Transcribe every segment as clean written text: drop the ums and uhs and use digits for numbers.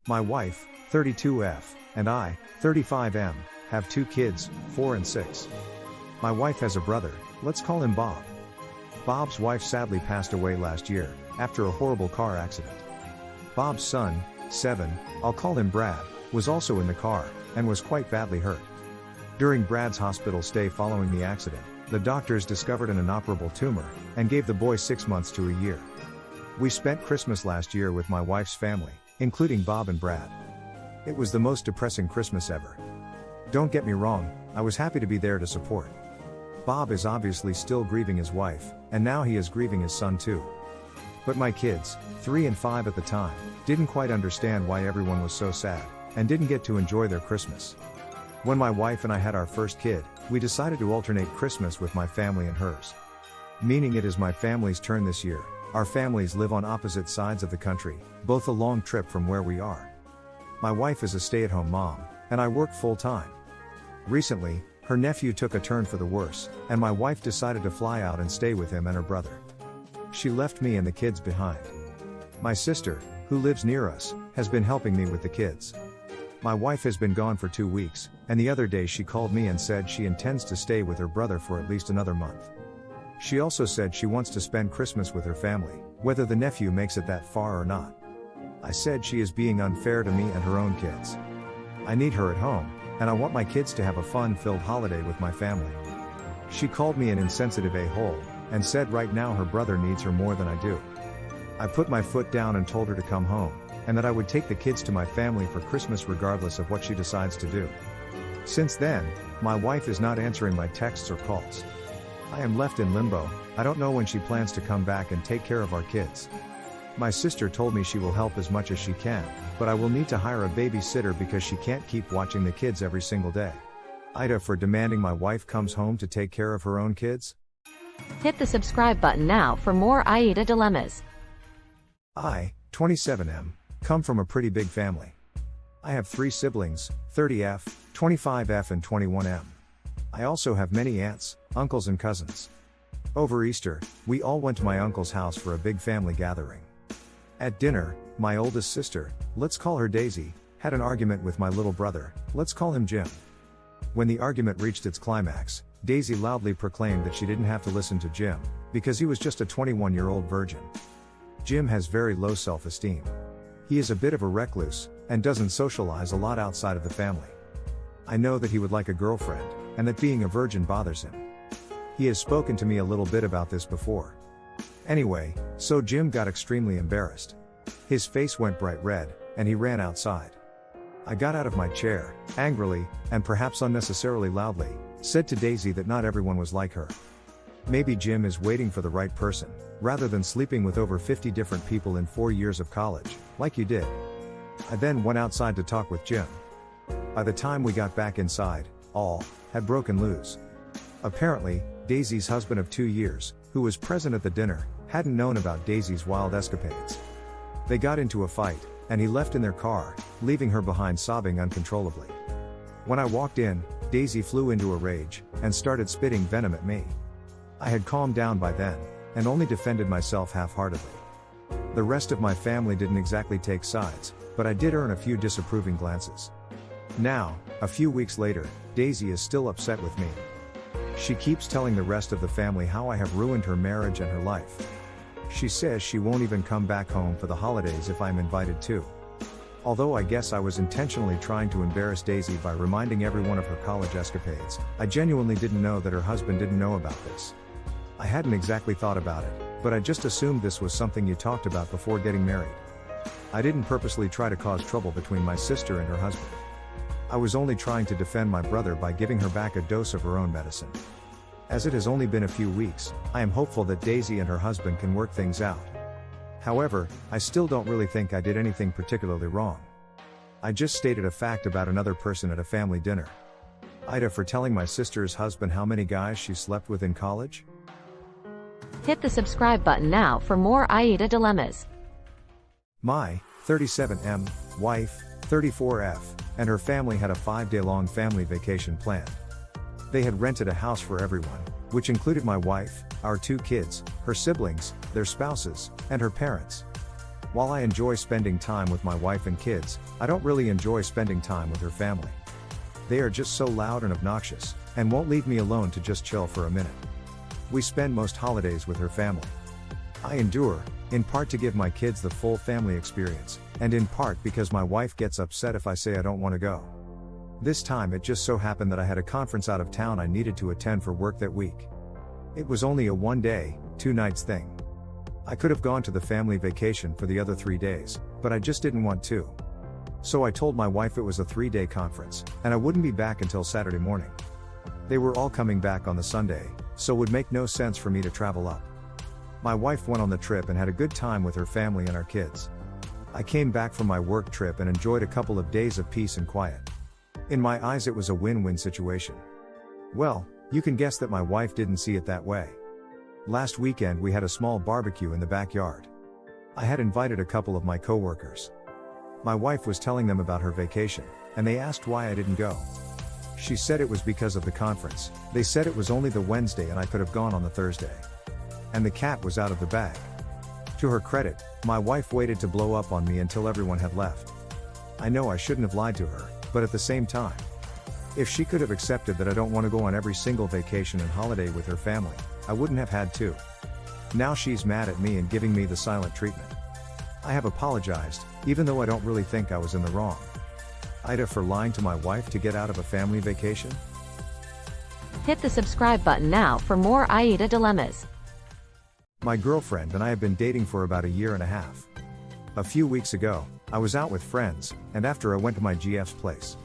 My wife, 32F, and I, 35M, have 2 kids, 4 and 6. My wife has a brother, let's call him Bob. Bob's wife sadly passed away last year, after a horrible car accident. Bob's son, 7, I'll call him Brad, was also in the car, and was quite badly hurt. During Brad's hospital stay following the accident, the doctors discovered an inoperable tumor, and gave the boy 6 months to a year. We spent Christmas last year with my wife's family, including Bob and Brad. It was the most depressing Christmas ever. Don't get me wrong, I was happy to be there to support. Bob is obviously still grieving his wife, and now he is grieving his son too. But my kids, 3 and 5 at the time, didn't quite understand why everyone was so sad, and didn't get to enjoy their Christmas. When my wife and I had our first kid, we decided to alternate Christmas with my family and hers. Meaning it is my family's turn this year. Our families live on opposite sides of the country, both a long trip from where we are. My wife is a stay-at-home mom, and I work full-time. Recently, her nephew took a turn for the worse, and my wife decided to fly out and stay with him and her brother. She left me and the kids behind. My sister, who lives near us, has been helping me with the kids. My wife has been gone for 2 weeks, and the other day she called me and said she intends to stay with her brother for at least another month. She also said she wants to spend Christmas with her family, whether the nephew makes it that far or not. I said she is being unfair to me and her own kids. I need her at home, and I want my kids to have a fun-filled holiday with my family. She called me an insensitive a-hole, and said right now her brother needs her more than I do. I put my foot down and told her to come home, and that I would take the kids to my family for Christmas regardless of what she decides to do. Since then, my wife is not answering my texts or calls. I am left in limbo. I don't know when she plans to come back and take care of our kids. My sister told me she will help as much as she can, but I will need to hire a babysitter because she can't keep watching the kids every single day. AITA for demanding my wife comes home to take care of her own kids? Hit the subscribe button now for more AITA dilemmas. I, 27M, come from a pretty big family. I have 3 siblings, 30F, 25F and 21M. I also have many aunts, uncles and cousins. Over Easter, we all went to my uncle's house for a big family gathering. At dinner, my oldest sister, let's call her Daisy, had an argument with my little brother, let's call him Jim. When the argument reached its climax, Daisy loudly proclaimed that she didn't have to listen to Jim, because he was just a 21-year-old virgin. Jim has very low self-esteem. He is a bit of a recluse, and doesn't socialize a lot outside of the family. I know that he would like a girlfriend, and that being a virgin bothers him. He has spoken to me a little bit about this before. Anyway, so Jim got extremely embarrassed. His face went bright red, and he ran outside. I got out of my chair, angrily, and perhaps unnecessarily loudly, said to Daisy that not everyone was like her. Maybe Jim is waiting for the right person, rather than sleeping with over 50 different people in 4 years of college, like you did. I then went outside to talk with Jim. By the time we got back inside, all had broken loose. Apparently, Daisy's husband of 2 years, who was present at the dinner, hadn't known about Daisy's wild escapades. They got into a fight, and he left in their car, leaving her behind sobbing uncontrollably. When I walked in, Daisy flew into a rage, and started spitting venom at me. I had calmed down by then, and only defended myself half-heartedly. The rest of my family didn't exactly take sides, but I did earn a few disapproving glances. Now, a few weeks later, Daisy is still upset with me. She keeps telling the rest of the family how I have ruined her marriage and her life. She says she won't even come back home for the holidays if I'm invited to. Although I guess I was intentionally trying to embarrass Daisy by reminding everyone of her college escapades, I genuinely didn't know that her husband didn't know about this. I hadn't exactly thought about it, but I just assumed this was something you talked about before getting married. I didn't purposely try to cause trouble between my sister and her husband. I was only trying to defend my brother by giving her back a dose of her own medicine. As it has only been a few weeks, I am hopeful that Daisy and her husband can work things out. However, I still don't really think I did anything particularly wrong. I just stated a fact about another person at a family dinner. AITA for telling my sister's husband how many guys she slept with in college? Hit the subscribe button now for more AITA dilemmas. My 37M wife, 34F, and her family had a 5-day-long family vacation planned. They had rented a house for everyone, which included my wife, our 2 kids, her siblings, their spouses, and her parents. While I enjoy spending time with my wife and kids, I don't really enjoy spending time with her family. They are just so loud and obnoxious, and won't leave me alone to just chill for a minute. We spend most holidays with her family. I endure, in part to give my kids the full family experience, and in part because my wife gets upset if I say I don't want to go. This time it just so happened that I had a conference out of town I needed to attend for work that week. It was only a 1-day, 2-nights thing. I could have gone to the family vacation for the other 3 days, but I just didn't want to. So I told my wife it was a 3-day conference, and I wouldn't be back until Saturday morning. They were all coming back on the Sunday, so it would make no sense for me to travel up. My wife went on the trip and had a good time with her family and our kids. I came back from my work trip and enjoyed a couple of days of peace and quiet. In my eyes it was a win-win situation. Well, you can guess that my wife didn't see it that way. Last weekend we had a small barbecue in the backyard. I had invited a couple of my coworkers. My wife was telling them about her vacation, and they asked why I didn't go. She said it was because of the conference. They said it was only the Wednesday and I could have gone on the Thursday. And the cat was out of the bag. To her credit, my wife waited to blow up on me until everyone had left. I know I shouldn't have lied to her, but at the same time, if she could have accepted that I don't want to go on every single vacation and holiday with her family, I wouldn't have had to. Now she's mad at me and giving me the silent treatment. I have apologized, even though I don't really think I was in the wrong. AITA for lying to my wife to get out of a family vacation? Hit the subscribe button now for more AITA dilemmas. My girlfriend and I have been dating for about a year and a half. A few weeks ago, I was out with friends, and after I went to my GF's place.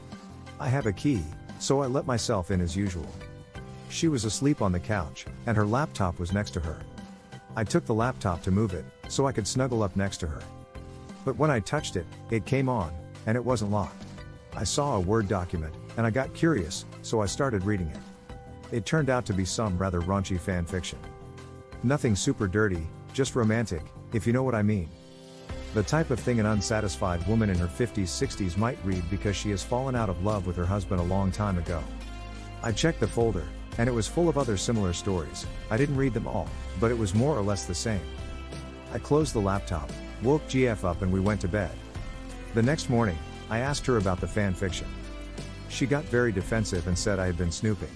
I have a key, so I let myself in as usual. She was asleep on the couch, and her laptop was next to her. I took the laptop to move it, so I could snuggle up next to her. But when I touched it, it came on, and it wasn't locked. I saw a Word document, and I got curious, so I started reading it. It turned out to be some rather raunchy fan fiction. Nothing super dirty, just romantic, if you know what I mean. The type of thing an unsatisfied woman in her 50s 60s might read because she has fallen out of love with her husband a long time ago. I checked the folder, and it was full of other similar stories. I didn't read them all, but it was more or less the same. I closed the laptop, woke GF up, and we went to bed. The next morning, I asked her about the fan fiction. She got very defensive and said I had been snooping.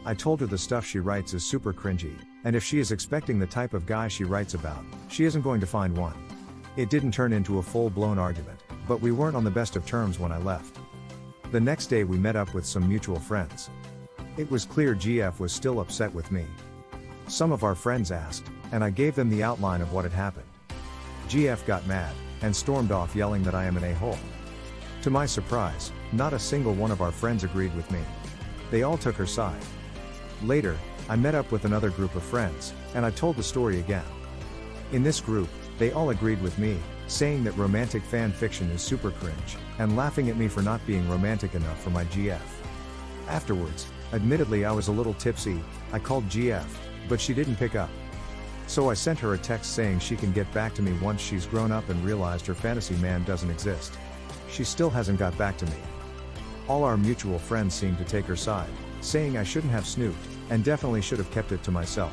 I told her the stuff she writes is super cringy, and if she is expecting the type of guy she writes about, she isn't going to find one. It didn't turn into a full-blown argument, but we weren't on the best of terms when I left. The next day we met up with some mutual friends. It was clear GF was still upset with me. Some of our friends asked, and I gave them the outline of what had happened. GF got mad, and stormed off yelling that I am an a-hole. To my surprise, not a single one of our friends agreed with me. They all took her side. Later, I met up with another group of friends, and I told the story again. In this group, they all agreed with me, saying that romantic fan fiction is super cringe, and laughing at me for not being romantic enough for my GF. Afterwards, admittedly I was a little tipsy, I called GF, but she didn't pick up. So I sent her a text saying she can get back to me once she's grown up and realized her fantasy man doesn't exist. She still hasn't got back to me. All our mutual friends seemed to take her side, saying I shouldn't have snooped, and definitely should have kept it to myself.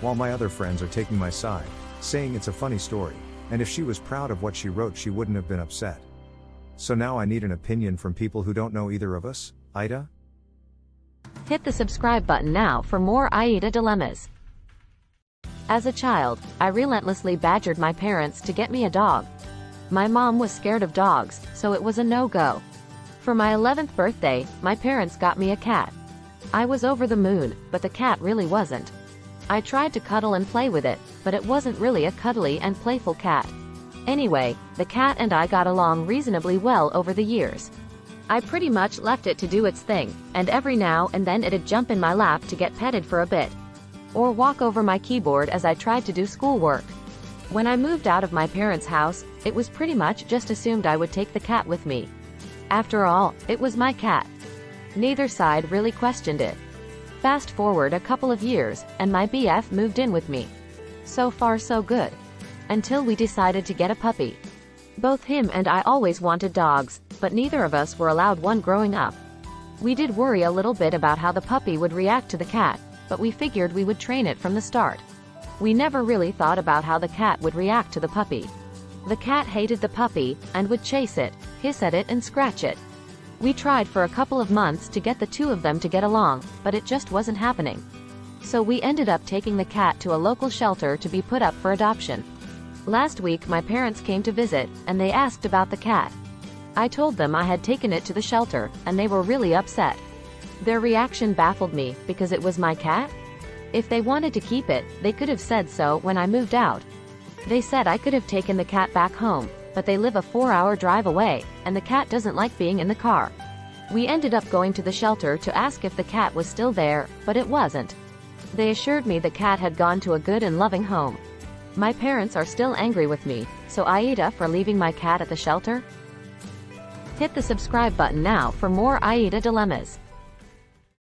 While my other friends are taking my side, saying it's a funny story, and if she was proud of what she wrote she wouldn't have been upset. So now I need an opinion from people who don't know either of us. AITA? Hit the subscribe button now for more AITA dilemmas. As a child, I relentlessly badgered my parents to get me a dog. My mom was scared of dogs, so it was a no-go. For my 11th birthday, my parents got me a cat. I was over the moon, but the cat really wasn't. I tried to cuddle and play with it, but it wasn't really a cuddly and playful cat. Anyway, the cat and I got along reasonably well over the years. I pretty much left it to do its thing, and every now and then it'd jump in my lap to get petted for a bit. Or walk over my keyboard as I tried to do schoolwork. When I moved out of my parents' house, it was pretty much just assumed I would take the cat with me. After all, it was my cat. Neither side really questioned it. Fast forward a couple of years, and my BF moved in with me. So far so good. Until we decided to get a puppy. Both him and I always wanted dogs, but neither of us were allowed one growing up. We did worry a little bit about how the puppy would react to the cat, but we figured we would train it from the start. We never really thought about how the cat would react to the puppy. The cat hated the puppy, and would chase it, hiss at it and scratch it. We tried for a couple of months to get the two of them to get along, but it just wasn't happening. So we ended up taking the cat to a local shelter to be put up for adoption. Last week my parents came to visit, and they asked about the cat. I told them I had taken it to the shelter, and they were really upset. Their reaction baffled me, because it was my cat? If they wanted to keep it, they could have said so when I moved out. They said I could have taken the cat back home, but they live a 4-hour drive away, and the cat doesn't like being in the car. We ended up going to the shelter to ask if the cat was still there, but it wasn't. They assured me the cat had gone to a good and loving home. My parents are still angry with me, so AITA for leaving my cat at the shelter? Hit the subscribe button now for more AITA dilemmas.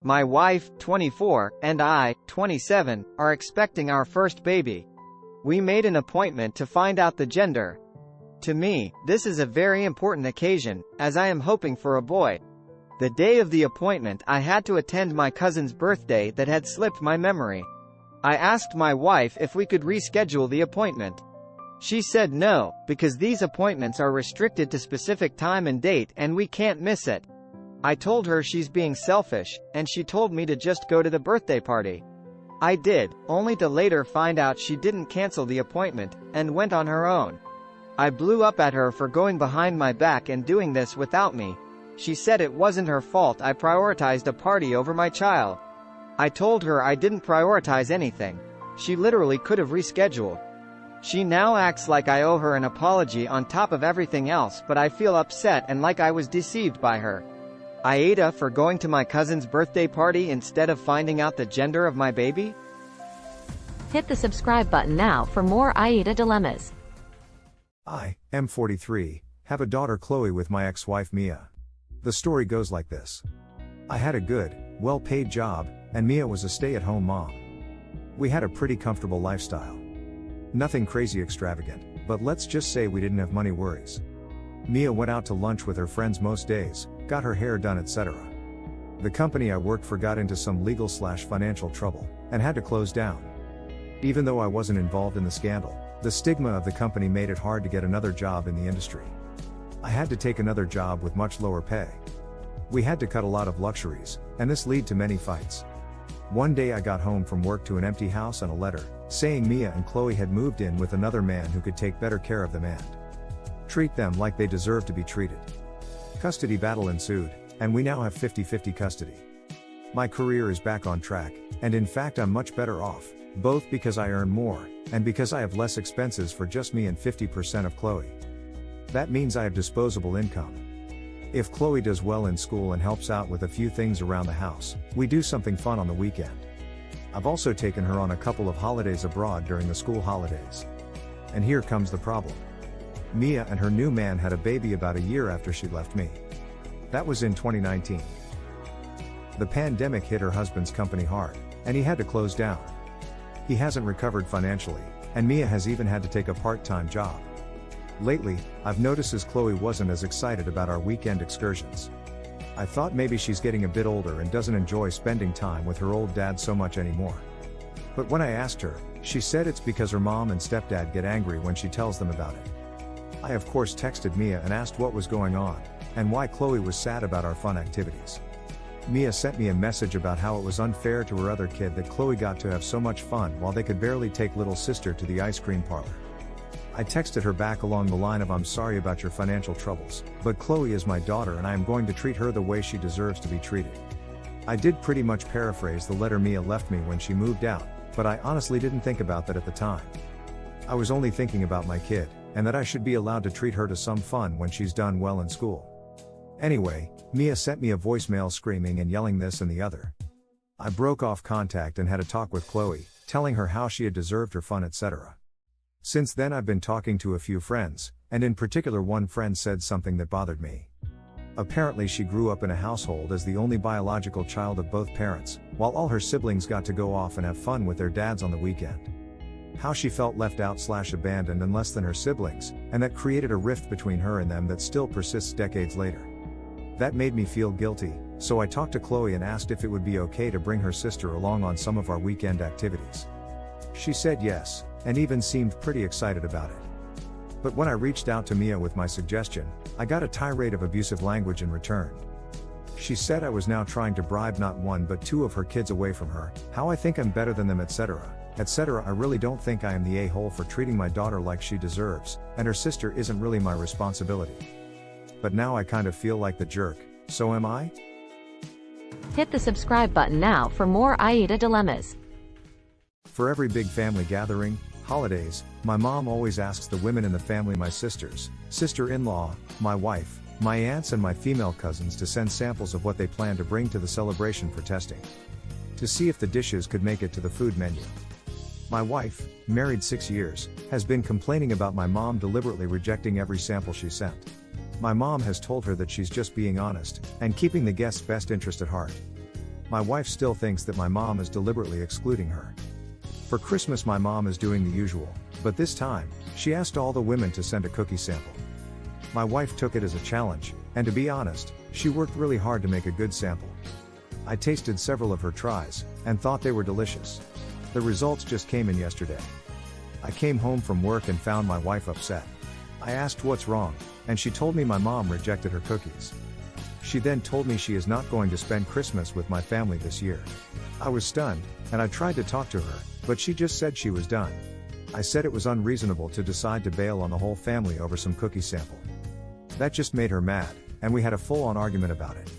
My wife, 24, and I, 27, are expecting our first baby. We made an appointment to find out the gender. To me, this is a very important occasion, as I am hoping for a boy. The day of the appointment I had to attend my cousin's birthday that had slipped my memory. I asked my wife if we could reschedule the appointment. She said no, because these appointments are restricted to specific time and date and we can't miss it. I told her she's being selfish, and she told me to just go to the birthday party. I did, only to later find out she didn't cancel the appointment, and went on her own. I blew up at her for going behind my back and doing this without me. She said it wasn't her fault I prioritized a party over my child. I told her I didn't prioritize anything. She literally could have rescheduled. She now acts like I owe her an apology on top of everything else, but I feel upset and like I was deceived by her. AITA for going to my cousin's birthday party instead of finding out the gender of my baby? Hit the subscribe button now for more AITA dilemmas. I, am 43, have a daughter Chloe with my ex-wife Mia. The story goes like this. I had a good, well-paid job, and Mia was a stay-at-home mom. We had a pretty comfortable lifestyle. Nothing crazy extravagant, but let's just say we didn't have money worries. Mia went out to lunch with her friends most days, got her hair done, etc. The company I worked for got into some legal/financial trouble, and had to close down. Even though I wasn't involved in the scandal, the stigma of the company made it hard to get another job in the industry. I had to take another job with much lower pay. We had to cut a lot of luxuries, and this led to many fights. One day I got home from work to an empty house and a letter, saying Mia and Chloe had moved in with another man who could take better care of them and treat them like they deserved to be treated. Custody battle ensued, and we now have 50-50 custody. My career is back on track, and in fact I'm much better off, both because I earn more, and because I have less expenses for just me and 50% of Chloe. That means I have disposable income. If Chloe does well in school and helps out with a few things around the house, we do something fun on the weekend. I've also taken her on a couple of holidays abroad during the school holidays. And here comes the problem. Mia and her new man had a baby about a year after she left me. That was in 2019. The pandemic hit her husband's company hard, and he had to close down. He hasn't recovered financially, and Mia has even had to take a part-time job. Lately, I've noticed as Chloe wasn't as excited about our weekend excursions. I thought maybe she's getting a bit older and doesn't enjoy spending time with her old dad so much anymore. But when I asked her, she said it's because her mom and stepdad get angry when she tells them about it. I of course texted Mia and asked what was going on, and why Chloe was sad about our fun activities. Mia sent me a message about how it was unfair to her other kid that Chloe got to have so much fun while they could barely take little sister to the ice cream parlor. I texted her back along the line of I'm sorry about your financial troubles, but Chloe is my daughter and I am going to treat her the way she deserves to be treated. I did pretty much paraphrase the letter Mia left me when she moved out, but I honestly didn't think about that at the time. I was only thinking about my kid, and that I should be allowed to treat her to some fun when she's done well in school. Anyway, Mia sent me a voicemail screaming and yelling this and the other. I broke off contact and had a talk with Chloe, telling her how she had deserved her fun, etc. Since then I've been talking to a few friends, and in particular one friend said something that bothered me. Apparently she grew up in a household as the only biological child of both parents, while all her siblings got to go off and have fun with their dads on the weekend. How she felt left out/abandoned and less than her siblings, and that created a rift between her and them that still persists decades later. That made me feel guilty, so I talked to Chloe and asked if it would be okay to bring her sister along on some of our weekend activities. She said yes, and even seemed pretty excited about it. But when I reached out to Mia with my suggestion, I got a tirade of abusive language in return. She said I was now trying to bribe not one but two of her kids away from her, how I think I'm better than them, etc. etc. I really don't think I am the a-hole for treating my daughter like she deserves, and her sister isn't really my responsibility. But now I kind of feel like the jerk, so am I? Hit the subscribe button now for more AITA dilemmas. For every big family gathering, holidays, my mom always asks the women in the family, my sisters, sister-in-law, my wife, my aunts and my female cousins, to send samples of what they plan to bring to the celebration for testing, to see if the dishes could make it to the food menu. My wife, married 6 years, has been complaining about my mom deliberately rejecting every sample she sent. My mom has told her that she's just being honest, and keeping the guest's best interest at heart. My wife still thinks that my mom is deliberately excluding her. For Christmas my mom is doing the usual, but this time, she asked all the women to send a cookie sample. My wife took it as a challenge, and to be honest, she worked really hard to make a good sample. I tasted several of her tries, and thought they were delicious. The results just came in yesterday. I came home from work and found my wife upset. I asked what's wrong, and she told me my mom rejected her cookies. She then told me she is not going to spend Christmas with my family this year. I was stunned, and I tried to talk to her, but she just said she was done. I said it was unreasonable to decide to bail on the whole family over some cookie sample. That just made her mad, and we had a full-on argument about it.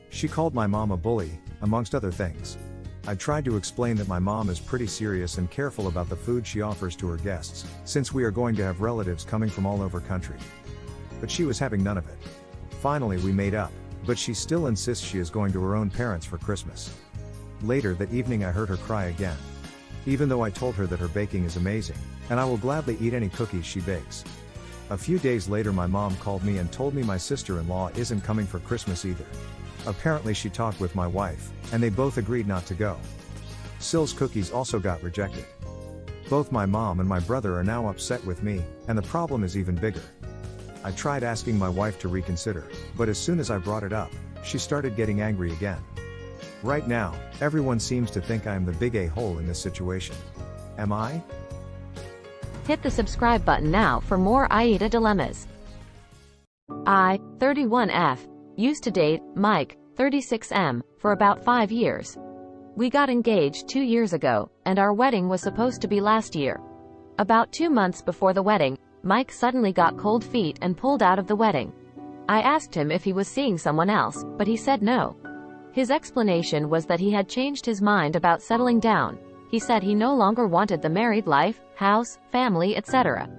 She called my mom a bully, amongst other things. I tried to explain that my mom is pretty serious and careful about the food she offers to her guests, since we are going to have relatives coming from all over country. But she was having none of it. Finally we made up, but she still insists she is going to her own parents for Christmas. Later that evening I heard her cry again. Even though I told her that her baking is amazing, and I will gladly eat any cookies she bakes. A few days later my mom called me and told me my sister-in-law isn't coming for Christmas either. Apparently she talked with my wife, and they both agreed not to go. Sill's cookies also got rejected. Both my mom and my brother are now upset with me, and the problem is even bigger. I tried asking my wife to reconsider, but as soon as I brought it up, she started getting angry again. Right now, everyone seems to think I am the big a-hole in this situation. Am I? Hit the subscribe button now for more AITA dilemmas. I, 31F, used to date Mike, 36M, for about 5 years. We got engaged 2 years ago, and our wedding was supposed to be last year. About 2 months before the wedding, Mike suddenly got cold feet and pulled out of the wedding. I asked him if he was seeing someone else, but he said no. His explanation was that he had changed his mind about settling down. He said he no longer wanted the married life, house, family, etc.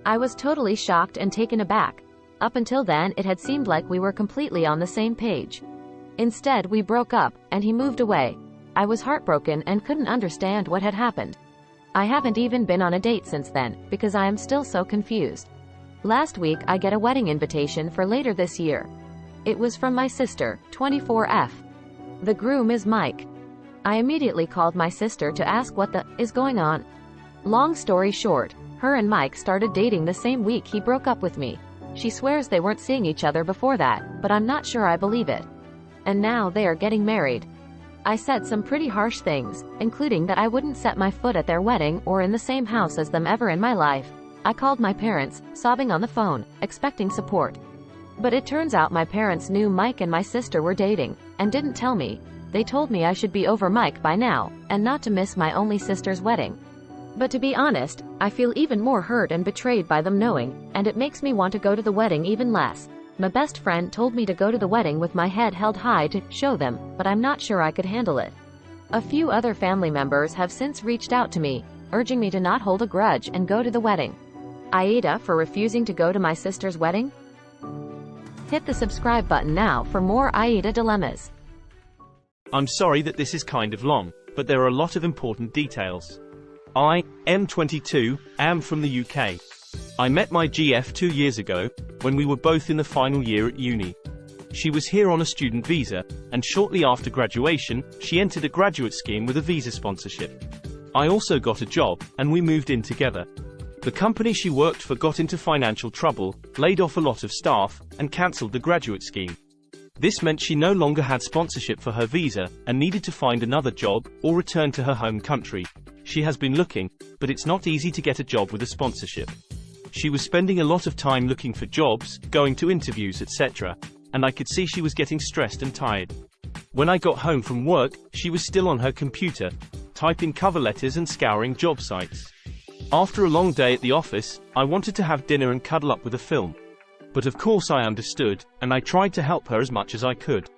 I was totally shocked and taken aback. Up until then it had seemed like we were completely on the same page. Instead we broke up, and he moved away. I was heartbroken and couldn't understand what had happened. I haven't even been on a date since then, because I am still so confused. Last week I get a wedding invitation for later this year. It was from my sister, 24F. The groom is Mike. I immediately called my sister to ask what the is going on. Long story short, her and Mike started dating the same week he broke up with me. She swears they weren't seeing each other before that, but I'm not sure I believe it. And now they are getting married. I said some pretty harsh things, including that I wouldn't set my foot at their wedding or in the same house as them ever in my life. I called my parents, sobbing on the phone, expecting support. But it turns out my parents knew Mike and my sister were dating, and didn't tell me. They told me I should be over Mike by now, and not to miss my only sister's wedding. But to be honest, I feel even more hurt and betrayed by them knowing, and it makes me want to go to the wedding even less. My best friend told me to go to the wedding with my head held high to show them, but I'm not sure I could handle it. A few other family members have since reached out to me, urging me to not hold a grudge and go to the wedding. AITA for refusing to go to my sister's wedding? Hit the subscribe button now for more AITA dilemmas. I'm sorry that this is kind of long, but there are a lot of important details. I am 22, am from the UK. I met my GF 2 years ago, when we were both in the final year at uni. She was here on a student visa, and shortly after graduation, she entered a graduate scheme with a visa sponsorship. I also got a job, and we moved in together. The company she worked for got into financial trouble, laid off a lot of staff, and cancelled the graduate scheme. This meant she no longer had sponsorship for her visa, and needed to find another job, or return to her home country. She has been looking, but it's not easy to get a job with a sponsorship. She was spending a lot of time looking for jobs, going to interviews, etc., and I could see she was getting stressed and tired. When I got home from work, she was still on her computer, typing cover letters and scouring job sites. After a long day at the office, I wanted to have dinner and cuddle up with a film. But of course I understood, and I tried to help her as much as I could.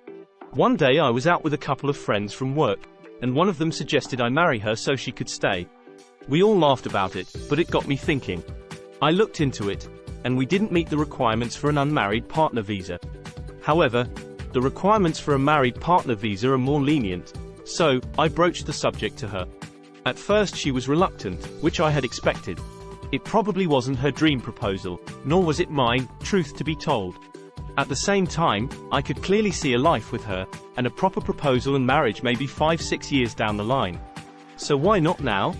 One day I was out with a couple of friends from work, and one of them suggested I marry her so she could stay. We all laughed about it, but it got me thinking. I looked into it, and we didn't meet the requirements for an unmarried partner visa. However, the requirements for a married partner visa are more lenient, so I broached the subject to her. At first she was reluctant, which I had expected. It probably wasn't her dream proposal, nor was it mine, truth to be told. At the same time, I could clearly see a life with her, and a proper proposal and marriage maybe 5-6 years down the line. So why not now?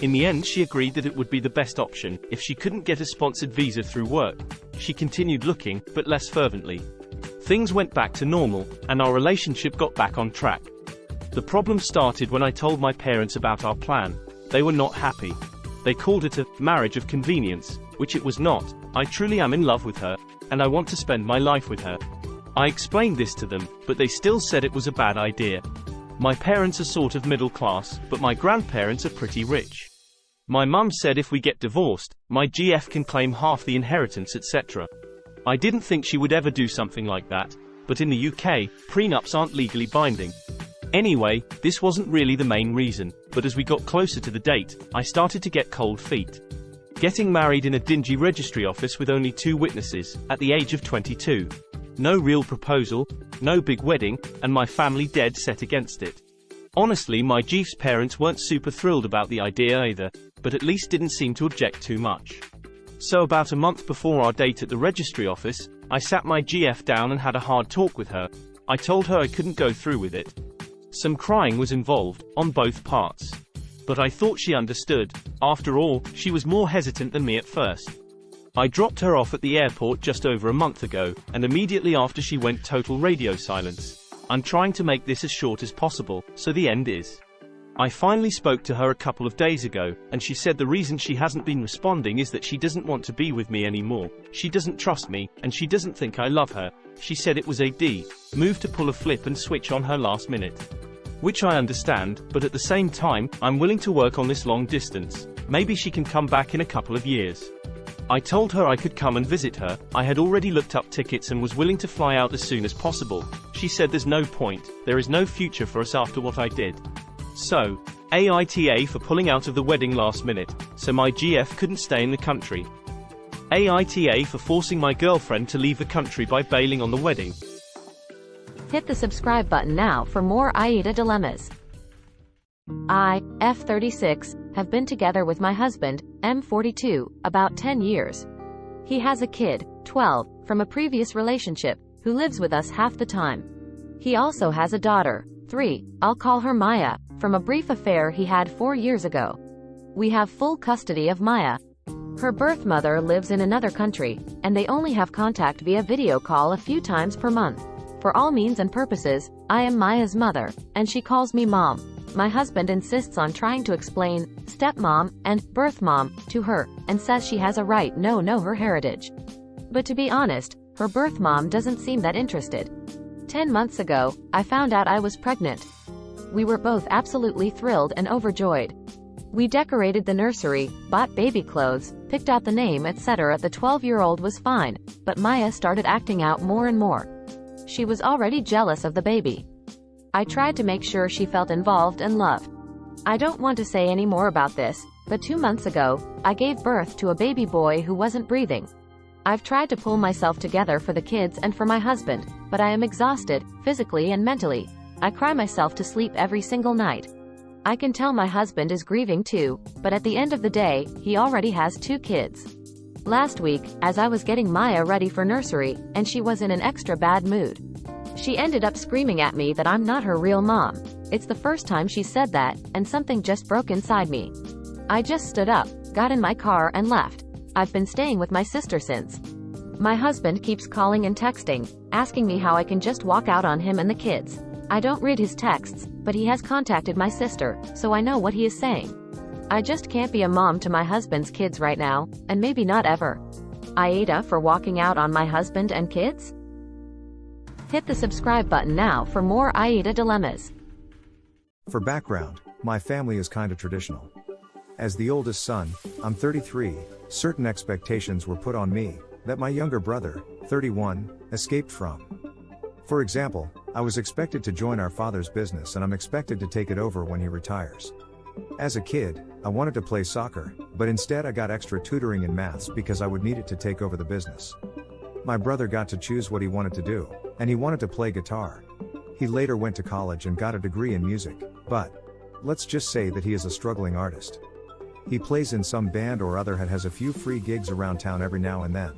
In the end she agreed that it would be the best option, if she couldn't get a sponsored visa through work. She continued looking, but less fervently. Things went back to normal, and our relationship got back on track. The problem started when I told my parents about our plan. They were not happy. They called it a marriage of convenience, which it was not. I truly am in love with her, and I want to spend my life with her. I explained this to them, but they still said it was a bad idea. My parents are sort of middle class, but my grandparents are pretty rich. My mum said if we get divorced, my GF can claim half the inheritance, etc. I didn't think she would ever do something like that, but in the UK, prenups aren't legally binding. Anyway, this wasn't really the main reason, but as we got closer to the date, I started to get cold feet. Getting married in a dingy registry office with only 2 witnesses, at the age of 22. No real proposal, no big wedding, and my family dead set against it. Honestly, my GF's parents weren't super thrilled about the idea either, but at least didn't seem to object too much. So about a month before our date at the registry office, I sat my GF down and had a hard talk with her. I told her I couldn't go through with it. Some crying was involved, on both parts. But I thought she understood. After all, she was more hesitant than me at first. I dropped her off at the airport just over a month ago, and immediately after she went total radio silence. I'm trying to make this as short as possible, so the end is. I finally spoke to her a couple of days ago, and she said the reason she hasn't been responding is that she doesn't want to be with me anymore. She doesn't trust me, and she doesn't think I love her. She said it was a move to pull a flip and switch on her last minute. Which I understand, but at the same time, I'm willing to work on this long distance. Maybe she can come back in a couple of years. I told her I could come and visit her. I had already looked up tickets and was willing to fly out as soon as possible. She said there's no point, there is no future for us after what I did. So, AITA for pulling out of the wedding last minute, so my GF couldn't stay in the country. AITA for forcing my girlfriend to leave the country by bailing on the wedding. Hit the subscribe button now for more AITA dilemmas. I, F36, have been together with my husband, M42, about 10 years. He has a kid, 12, from a previous relationship, who lives with us half the time. He also has a daughter, 3, I'll call her Maya, from a brief affair he had 4 years ago. We have full custody of Maya. Her birth mother lives in another country, and they only have contact via video call a few times per month. For all means and purposes, I am Maya's mother, and she calls me mom. My husband insists on trying to explain stepmom and birth mom to her, and says she has a right to know her heritage. But to be honest, her birth mom doesn't seem that interested. 10 months ago, I found out I was pregnant. We were both absolutely thrilled and overjoyed. We decorated the nursery, bought baby clothes, picked out the name, etc. The 12-year-old was fine, but Maya started acting out more and more. She was already jealous of the baby. I tried to make sure she felt involved and loved. I don't want to say any more about this, but 2 months ago, I gave birth to a baby boy who wasn't breathing. I've tried to pull myself together for the kids and for my husband, but I am exhausted, physically and mentally. I cry myself to sleep every single night. I can tell my husband is grieving too, but at the end of the day, he already has 2 kids. Last week, as I was getting Maya ready for nursery, and she was in an extra bad mood. She ended up screaming at me that I'm not her real mom. It's the first time she said that, and something just broke inside me. I just stood up, got in my car and left. I've been staying with my sister since. My husband keeps calling and texting, asking me how I can just walk out on him and the kids. I don't read his texts, but he has contacted my sister, so I know what he is saying. I just can't be a mom to my husband's kids right now, and maybe not ever. AITA for walking out on my husband and kids? Hit the subscribe button now for more AITA dilemmas. For background, my family is kinda traditional. As the oldest son, I'm 33, certain expectations were put on me that my younger brother, 31, escaped from. For example, I was expected to join our father's business and I'm expected to take it over when he retires. As a kid, I wanted to play soccer, but instead I got extra tutoring in maths because I would need it to take over the business. My brother got to choose what he wanted to do, and he wanted to play guitar. He later went to college and got a degree in music, but let's just say that he is a struggling artist. He plays in some band or other and has a few free gigs around town every now and then.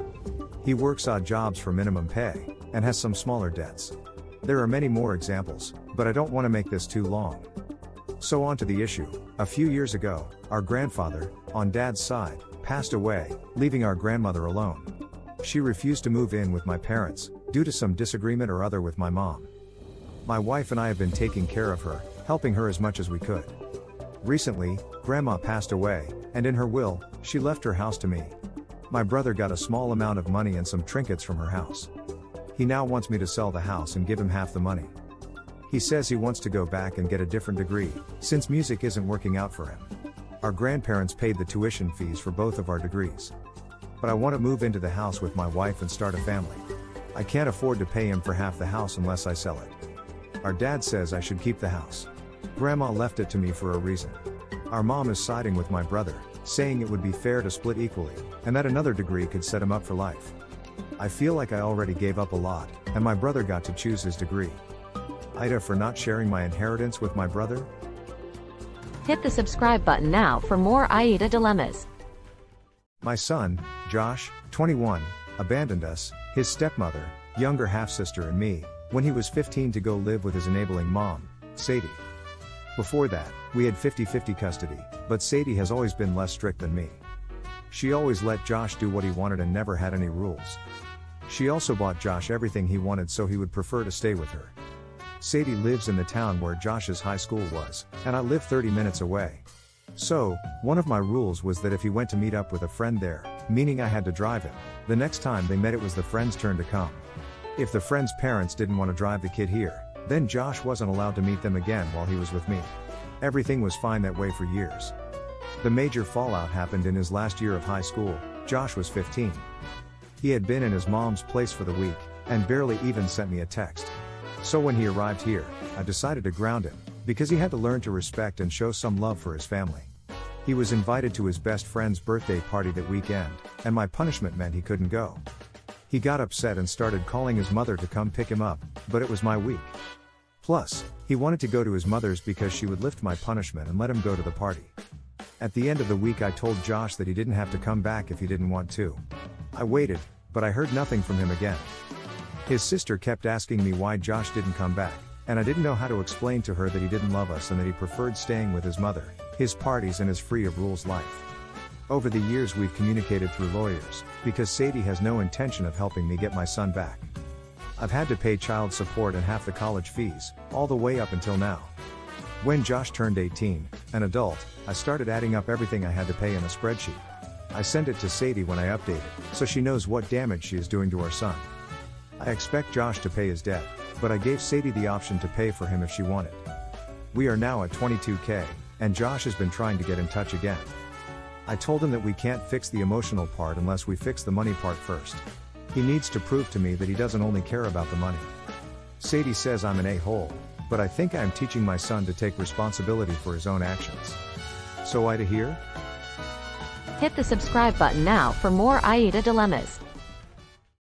He works odd jobs for minimum pay, and has some smaller debts. There are many more examples, but I don't want to make this too long. So on to the issue. A few years ago, our grandfather, on Dad's side, passed away, leaving our grandmother alone. She refused to move in with my parents, due to some disagreement or other with my mom. My wife and I have been taking care of her, helping her as much as we could. Recently, Grandma passed away, and in her will, she left her house to me. My brother got a small amount of money and some trinkets from her house. He now wants me to sell the house and give him half the money. He says he wants to go back and get a different degree, since music isn't working out for him. Our grandparents paid the tuition fees for both of our degrees. But I want to move into the house with my wife and start a family. I can't afford to pay him for half the house unless I sell it. Our dad says I should keep the house. Grandma left it to me for a reason. Our mom is siding with my brother, saying it would be fair to split equally, and that another degree could set him up for life. I feel like I already gave up a lot, and my brother got to choose his degree. AITA for not sharing my inheritance with my brother? Hit the subscribe button now for more AITA dilemmas. My son, Josh, 21, abandoned us, his stepmother, younger half-sister and me, when he was 15 to go live with his enabling mom, Sadie. Before that, we had 50-50 custody, but Sadie has always been less strict than me. She always let Josh do what he wanted and never had any rules. She also bought Josh everything he wanted so he would prefer to stay with her. Sadie lives in the town where Josh's high school was, and I live 30 minutes away. So, one of my rules was that if he went to meet up with a friend there, meaning I had to drive him, the next time they met it was the friend's turn to come. If the friend's parents didn't want to drive the kid here, then Josh wasn't allowed to meet them again while he was with me. Everything was fine that way for years. The major fallout happened in his last year of high school. Josh was 15. He had been in his mom's place for the week, and barely even sent me a text. So when he arrived here, I decided to ground him, because he had to learn to respect and show some love for his family. He was invited to his best friend's birthday party that weekend, and my punishment meant he couldn't go. He got upset and started calling his mother to come pick him up, but it was my week. Plus, he wanted to go to his mother's because she would lift my punishment and let him go to the party. At the end of the week I told Josh that he didn't have to come back if he didn't want to. I waited, but I heard nothing from him again. His sister kept asking me why Josh didn't come back, and I didn't know how to explain to her that he didn't love us and that he preferred staying with his mother, his parties and his free of rules life. Over the years we've communicated through lawyers, because Sadie has no intention of helping me get my son back. I've had to pay child support and half the college fees, all the way up until now. When Josh turned 18, an adult, I started adding up everything I had to pay in a spreadsheet. I sent it to Sadie when I update it, so she knows what damage she is doing to our son. I expect Josh to pay his debt, but I gave Sadie the option to pay for him if she wanted. We are now at $22,000, and Josh has been trying to get in touch again. I told him that we can't fix the emotional part unless we fix the money part first. He needs to prove to me that he doesn't only care about the money. Sadie says I'm an a-hole, but I think I am teaching my son to take responsibility for his own actions. So AITA here? Hit the subscribe button now for more AITA dilemmas.